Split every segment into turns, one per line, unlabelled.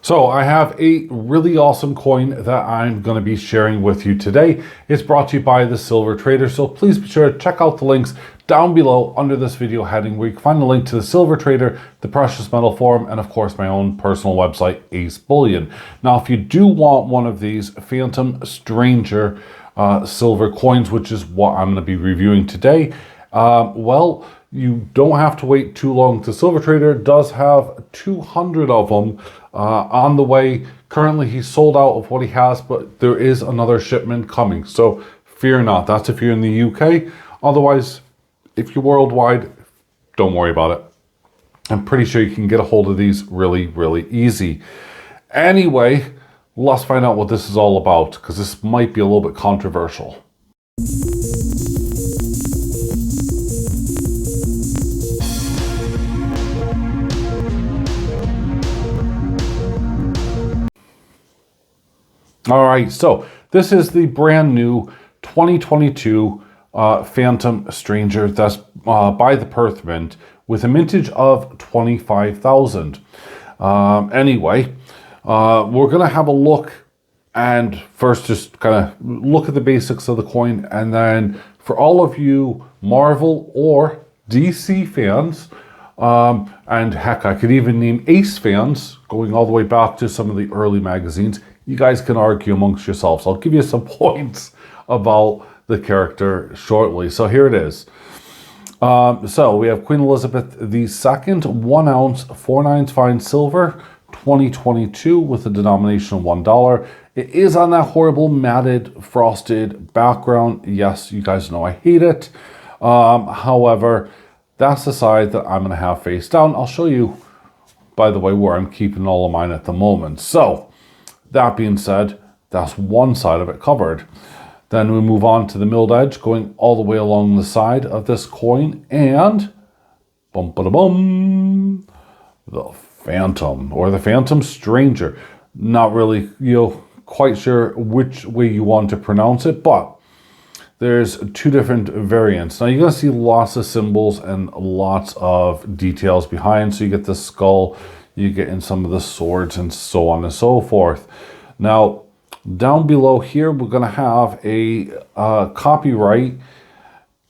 So I have a really awesome coin that I'm going to be sharing with you today. It's brought to you by the Silver Trader, so please be sure to check out the links down below under this video heading where you can find the link to the Silver Trader, the Precious Metal Forum, and of course my own personal website, AceBullion. Now if you do want one of these Phantom Stranger silver coins, which is what I'm going to be reviewing today, well, you don't have to wait too long. The Silver Trader does have 200 of them on the way. Currently, he's sold out of what he has, but there is another shipment coming. So fear not. That's if you're in the UK. Otherwise, if you're worldwide, don't worry about it. I'm pretty sure you can get a hold of these really, really easy. Anyway, let's find out what this is all about, because this might be a little bit controversial. All right, so this is the brand new 2022 Phantom Stranger that's by the Perth Mint with a mintage of 25,000. Anyway, we're gonna have a look and first just kind of look at the basics of the coin, and then for all of you Marvel or DC fans, and heck, I could even name Ace fans, going all the way back to some of the early magazines. You guys can argue amongst yourselves. I'll give you some points about the character shortly. So here it is. So we have Queen Elizabeth II, 1 ounce, 4/9 fine silver, 2022 with a denomination of $1. It is on that horrible matted frosted background. Yes, you guys know I hate it. However, that's the side that I'm gonna have face down. I'll show you, by the way, where I'm keeping all of mine at the moment. So that being said, that's one side of it covered. Then we move on to the milled edge, going all the way along the side of this coin, and bum-ba-da-bum, the Phantom, or the Phantom Stranger. Not really, quite sure which way you want to pronounce it, but there's two different variants. Now you're gonna see lots of symbols and lots of details behind. So you get the skull, you get in some of the swords and so on and so forth. Now, down below here, we're gonna have a copyright,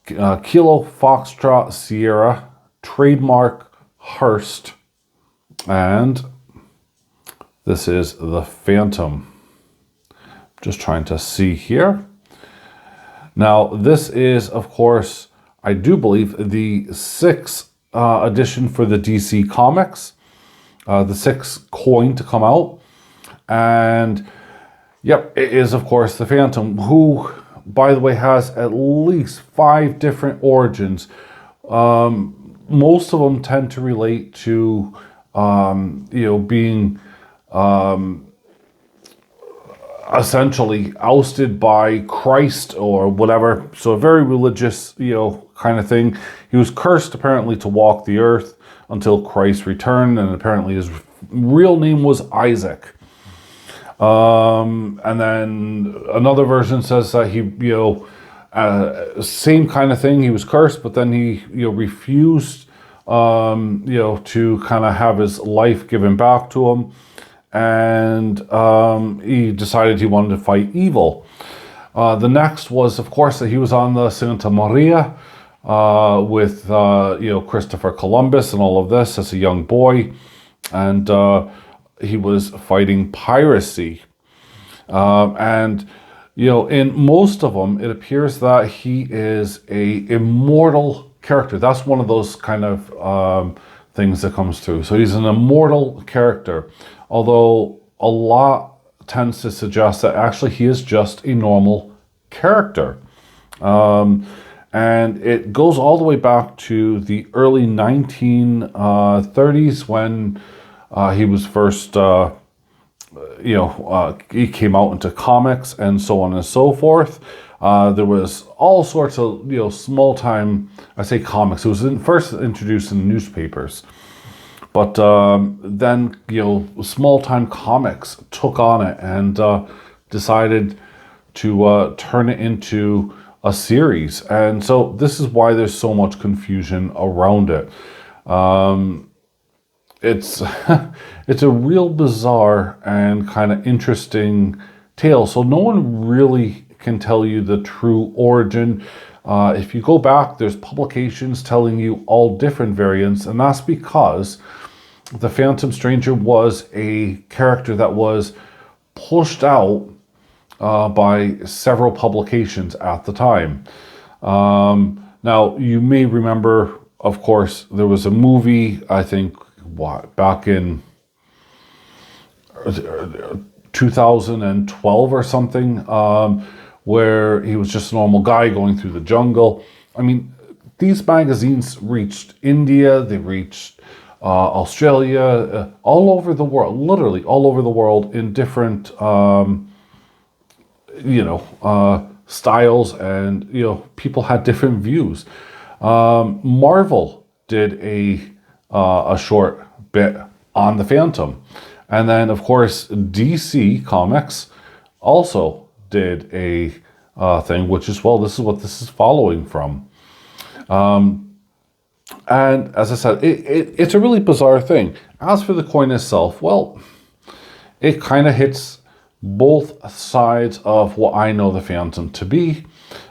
Kilo Foxtrot Sierra, trademark Hearst, and this is the Phantom. Just trying to see here. Now, this is, of course, I do believe, the 6th edition for the DC Comics. The 6th coin to come out. And yep, it is of course the Phantom, who, by the way, has at least 5 different origins. Most of them tend to relate to being essentially ousted by Christ or whatever. So a very religious, kind of thing. He was cursed apparently to walk the earth until Christ returned, and apparently his real name was Isaac. And then another version says that he, same kind of thing. He was cursed, but then he, refused, to kind of have his life given back to him, and he decided he wanted to fight evil. The next was, of course, that he was on the Santa Maria with Christopher Columbus and all of this as a young boy, and he was fighting piracy, and in most of them it appears that he is a immortal character. That's one of those kind of things that comes through. So he's an immortal character, although a lot tends to suggest that actually he is just a normal character. And it goes all the way back to the early 1930s when he was first, he came out into comics and so on and so forth. There was all sorts of, small time, I say comics, it was first introduced in newspapers. But then, small time comics took on it and decided to turn it into a series. And so this is why there's so much confusion around it. it's it's a real bizarre and kind of interesting tale. So no one really can tell you the true origin. If you go back, there's publications telling you all different variants, and that's because the Phantom Stranger was a character that was pushed out by several publications at the time. Now, you may remember, of course, there was a movie, I think, back in 2012 or something, where he was just a normal guy going through the jungle. I mean, these magazines reached India, they reached Australia, all over the world, literally all over the world in different, styles, and, people had different views. Marvel did a short bit on the Phantom. And then, of course, DC Comics also did a thing, which is, well, this is what this is following from. And as I said, it's a really bizarre thing. As for the coin itself, well, it kind of hits both sides of what I know the Phantom to be.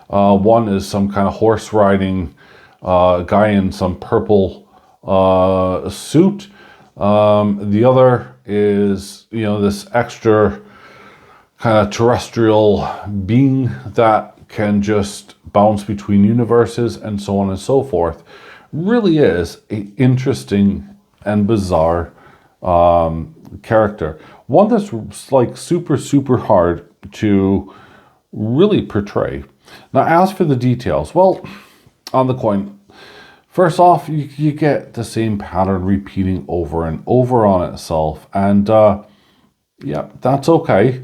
One is some kind of horse riding guy in some purple suit. The other is, this extra kind of terrestrial being that can just bounce between universes and so on and so forth. Really is an interesting and bizarre character. One that's like super, super hard to really portray. Now, as for the details, well, on the coin, first off, you get the same pattern repeating over and over on itself. And yeah, that's okay.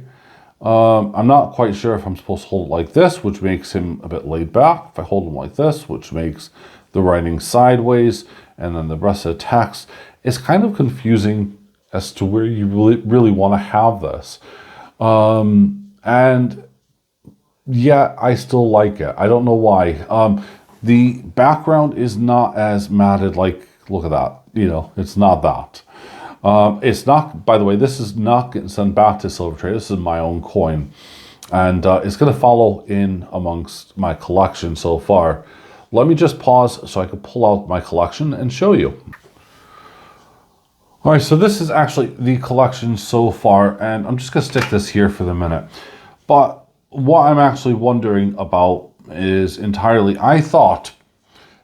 I'm not quite sure if I'm supposed to hold it like this, which makes him a bit laid back. If I hold him like this, which makes the writing sideways, and then the rest of the text, it's kind of confusing as to where you really want to have this. And yeah, I still like it. I don't know why. The background is not as matted, like, look at that. It's not that. It's not, by the way, this is not getting sent back to Silver Trade. This is my own coin. And it's going to follow in amongst my collection so far. Let me just pause so I can pull out my collection and show you. All right, so this is actually the collection so far, and I'm just going to stick this here for the minute. But what I'm actually wondering about is entirely, I thought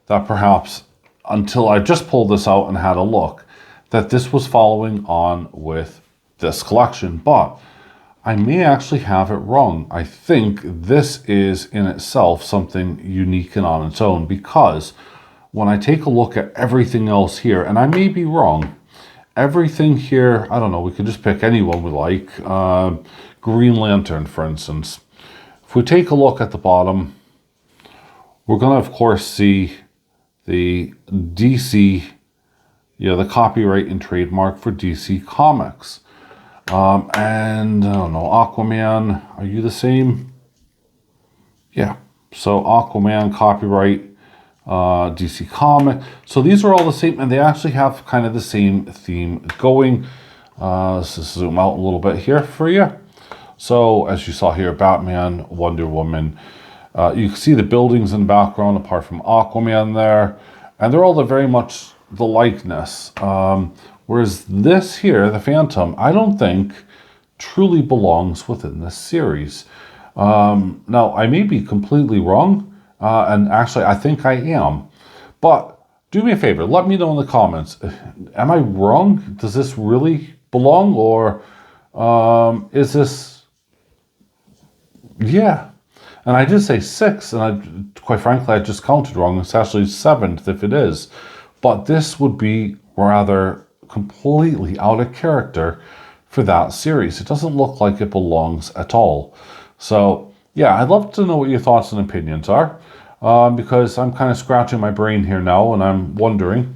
that perhaps until I just pulled this out and had a look, that this was following on with this collection, but I may actually have it wrong. I think this is in itself something unique and on its own, because when I take a look at everything else here, and I may be wrong, everything here, I don't know, we could just pick anyone we like. Green Lantern, for instance. If we take a look at the bottom, we're going to, of course, see the DC, the copyright and trademark for DC Comics. And I don't know, Aquaman, are you the same? Yeah, so Aquaman, copyright, DC Comic. So these are all the same, and they actually have kind of the same theme going. Let's just zoom out a little bit here for you. So as you saw here, Batman, Wonder Woman. You can see the buildings in the background apart from Aquaman there, and they're all very much the likeness. Whereas this here, the Phantom, I don't think truly belongs within this series. Now, I may be completely wrong, and actually I think I am, but do me a favor, let me know in the comments, am I wrong? Does this really belong, or is this, yeah. And I did say 6, and quite frankly, I just counted wrong. It's actually 7th if it is, but this would be rather completely out of character for that series. It doesn't look like it belongs at all. So yeah, I'd love to know what your thoughts and opinions are, because I'm kind of scratching my brain here now, and I'm wondering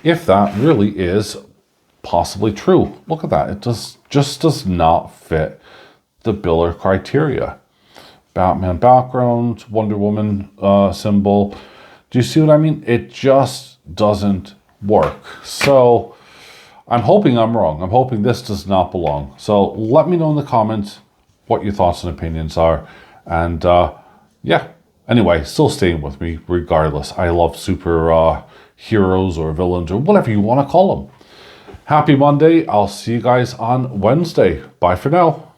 if that really is possibly true. Look at that. It just does not fit the Biller criteria. Batman background, Wonder Woman symbol. Do you see what I mean? It just doesn't work. So I'm hoping I'm wrong. I'm hoping this does not belong. So let me know in the comments what your thoughts and opinions are. And yeah, anyway, still staying with me regardless. I love super heroes or villains or whatever you want to call them. Happy Monday. I'll see you guys on Wednesday. Bye for now.